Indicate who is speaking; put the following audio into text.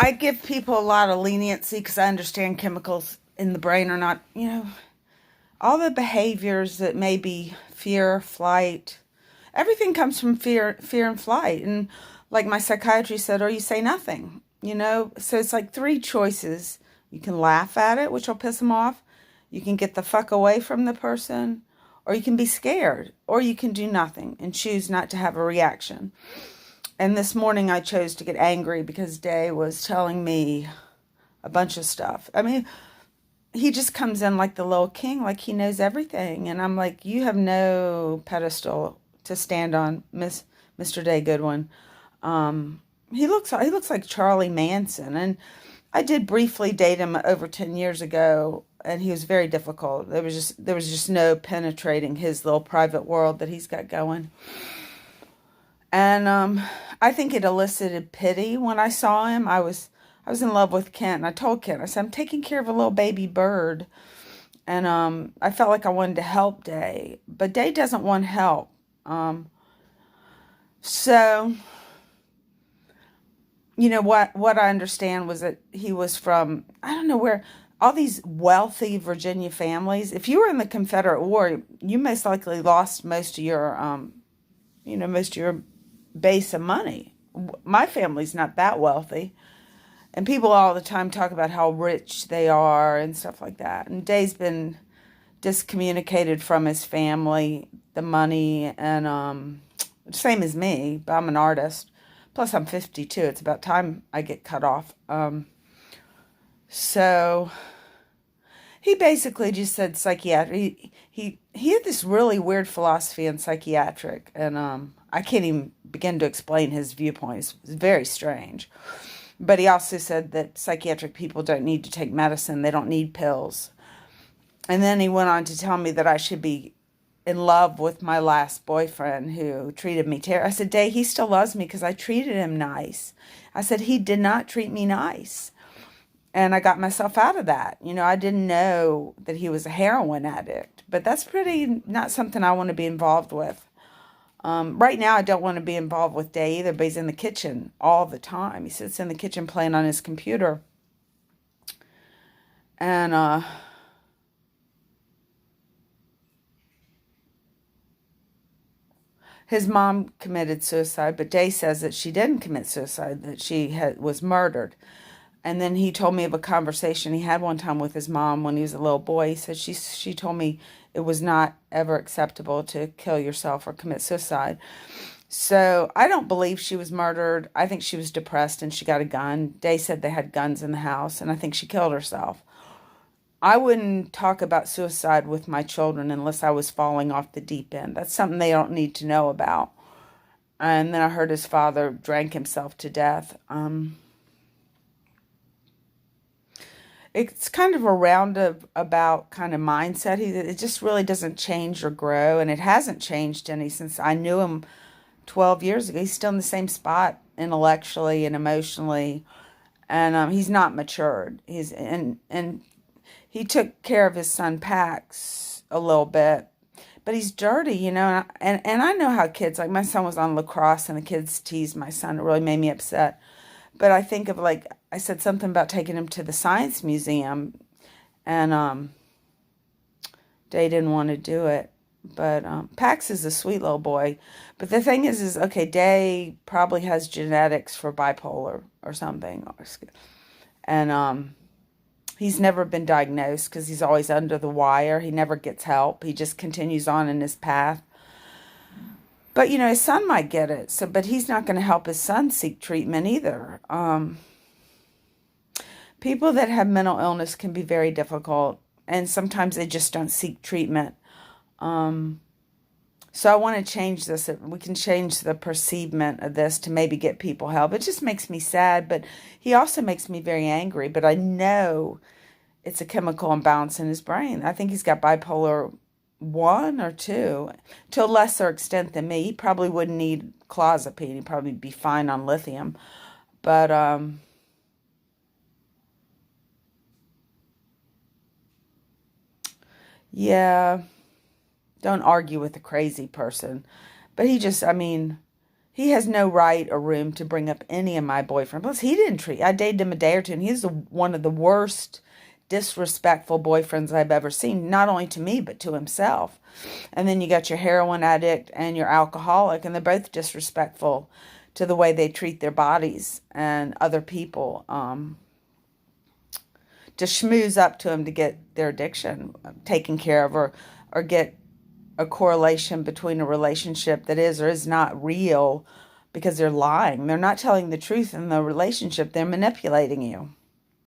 Speaker 1: I give people a lot of leniency because I understand chemicals in the brain are not, all the behaviors that may be fear, flight, everything comes from fear and flight. And like my psychiatry said, or you say nothing, So it's like three choices. You can laugh at it, which will piss them off. You can get the fuck away from the person, or you can be scared, or you can do nothing and choose not to have a reaction. And this morning I chose to get angry because Day was telling me a bunch of stuff. I mean, he just comes in like the little king, like he knows everything. And I'm like, you have no pedestal to stand on, Mr. Day Goodwin. He looks like Charlie Manson. And I did briefly date him over 10 years ago, and he was very difficult. There was just no penetrating his little private world that he's got going. And I think it elicited pity when I saw him. I was in love with Kent, and I told Kent, I said, I'm taking care of a little baby bird. And I felt like I wanted to help Day, but Day doesn't want help. Um, so, what I understand was that he was from, I don't know where, all these wealthy Virginia families. If you were in the Confederate War, you most likely lost most of your base of money. My family's not that wealthy. And people all the time talk about how rich they are and stuff like that. And Day's been discommunicated from his family, the money, and same as me, but I'm an artist. Plus, I'm 52. It's about time I get cut off. So he basically just said psychiatric. He had this really weird philosophy in psychiatric, and I can't even begin to explain his viewpoints. It's very strange. But he also said that psychiatric people don't need to take medicine. They don't need pills. And then he went on to tell me that I should be in love with my last boyfriend who treated me terrible. I said, Day, he still loves me because I treated him nice. I said, he did not treat me nice. And I got myself out of that. I didn't know that he was a heroin addict. But that's pretty not something I want to be involved with. Right now, I don't want to be involved with Day either, but he's in the kitchen all the time. He sits in the kitchen playing on his computer. And his mom committed suicide, but Day says that she didn't commit suicide, that was murdered. And then he told me of a conversation he had one time with his mom when he was a little boy. He said she told me it was not ever acceptable to kill yourself or commit suicide. So I don't believe she was murdered. I think she was depressed and she got a gun. Day said they had guns in the house, and I think she killed herself. I wouldn't talk about suicide with my children unless I was falling off the deep end. That's something they don't need to know about. And then I heard his father drank himself to death. It's kind of a roundabout kind of mindset. It just really doesn't change or grow, and it hasn't changed any since I knew him 12 years ago. He's still in the same spot intellectually and emotionally, and he's not matured. And he took care of his son Pax a little bit, but he's dirty, and I know how kids, like my son was on lacrosse and the kids teased my son. It really made me upset. But I think of, like, I said something about taking him to the science museum, and Day didn't want to do it. But Pax is a sweet little boy. But the thing is okay, Day probably has genetics for bipolar or something. And he's never been diagnosed because he's always under the wire. He never gets help. He just continues on in his path. But, his son might get it. But he's not going to help his son seek treatment either. People that have mental illness can be very difficult, and sometimes they just don't seek treatment. So I want to change this. We can change the perceivement of this to maybe get people help. It just makes me sad, but he also makes me very angry. But I know it's a chemical imbalance in his brain. I think he's got bipolar 1 or 2, to a lesser extent than me. He probably wouldn't need clozapine. He'd probably be fine on lithium. But yeah, don't argue with a crazy person. But he just, I mean, He has no right or room to bring up any of my boyfriend. Plus, he didn't treat. I dated him a day or two, and he's one of the worst, disrespectful boyfriends I've ever seen. Not only to me, but to himself. And then you got your heroin addict and your alcoholic, and they're both disrespectful to the way they treat their bodies and other people. To schmooze up to them to get their addiction taken care of, or get a correlation between a relationship that is or is not real, because they're lying. They're not telling the truth in the relationship. They're manipulating you.